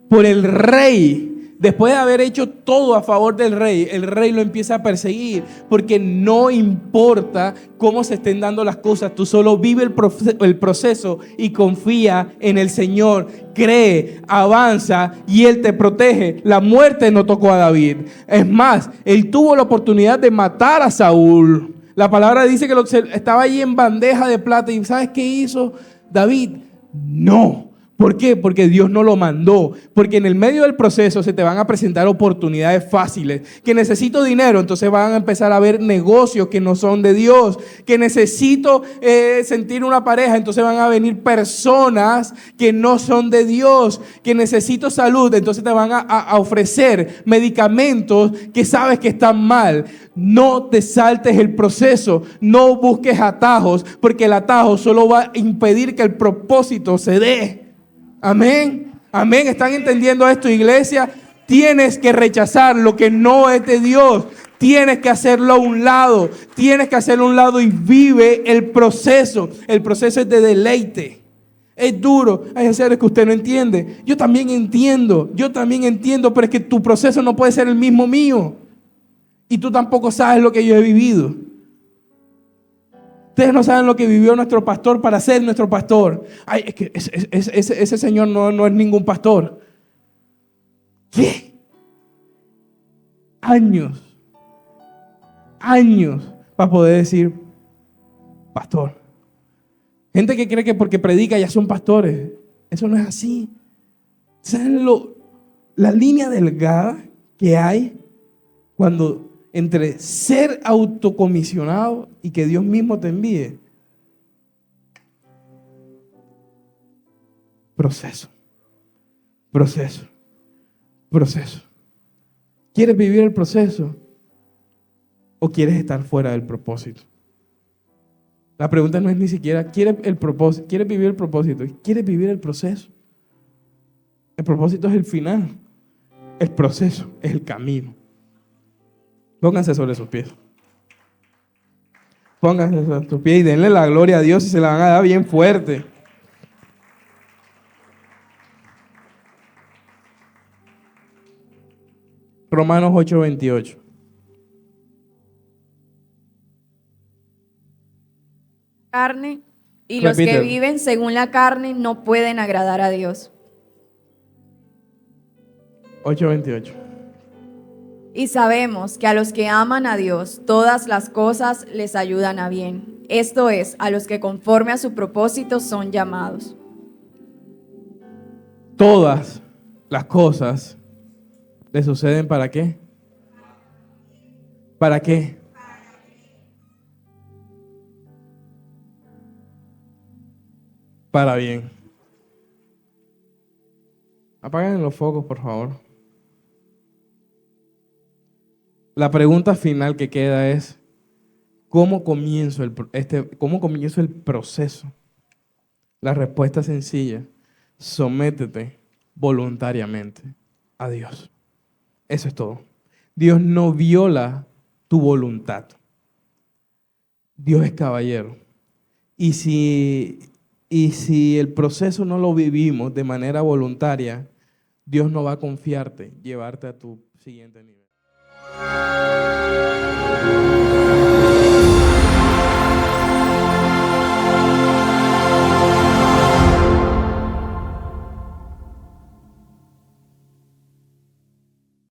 Por el rey. Después de haber hecho todo a favor del rey, el rey lo empieza a perseguir, porque no importa cómo se estén dando las cosas, tú solo vive el proceso y confía en el Señor, cree, avanza y Él te protege. La muerte no tocó a David. Es más, él tuvo la oportunidad de matar a Saúl. La palabra dice que estaba allí en bandeja de plata. ¿Y sabes qué hizo David? No. ¿Por qué? Porque Dios no lo mandó. Porque en el medio del proceso se te van a presentar oportunidades fáciles. Que necesito dinero, entonces van a empezar a ver negocios que no son de Dios. Que necesito sentir una pareja, entonces van a venir personas que no son de Dios. Que necesito salud, entonces te van a ofrecer medicamentos que sabes que están mal. No te saltes el proceso, no busques atajos, porque el atajo solo va a impedir que el propósito se dé. Amén, amén. ¿Están entendiendo esto, iglesia? Tienes que rechazar lo que no es de Dios. Tienes que hacerlo a un lado. Tienes que hacerlo a un lado y vive el proceso. El proceso es de deleite. Es duro. Hay seres que usted no entiende. Yo también entiendo, pero es que tu proceso no puede ser el mismo mío. Y tú tampoco sabes lo que yo he vivido. Ustedes no saben lo que vivió nuestro pastor para ser nuestro pastor. Ay, es que ese señor no es ningún pastor. ¿Qué? Años para poder decir pastor. Gente que cree que porque predica ya son pastores. Eso no es así. ¿Saben la línea delgada que hay cuando entre ser autocomisionado y que Dios mismo te envíe? Proceso. ¿Quieres vivir el proceso o quieres estar fuera del propósito? La pregunta no es ni siquiera ¿quieres vivir el propósito? ¿Quieres vivir el proceso? El propósito es el final. El proceso es el camino. Pónganse sobre sus pies. Pónganse sobre sus pies y denle la gloria a Dios y se la van a dar bien fuerte. Romanos 8:28.
carne y los que
Repite.
viven según la carne no pueden agradar a Dios.
8:28.
Y sabemos que a los que aman a Dios, todas las cosas les ayudan a bien. Esto es, a los que conforme a su propósito son llamados.
Todas las cosas le suceden ¿para qué? ¿Para qué? Para bien. Apaguen los focos, por favor. La pregunta final que queda es, ¿cómo comienzo el proceso? La respuesta es sencilla. Sométete voluntariamente a Dios. Eso es todo. Dios no viola tu voluntad. Dios es caballero. Y si el proceso no lo vivimos de manera voluntaria, Dios no va a confiarte, llevarte a tu siguiente nivel.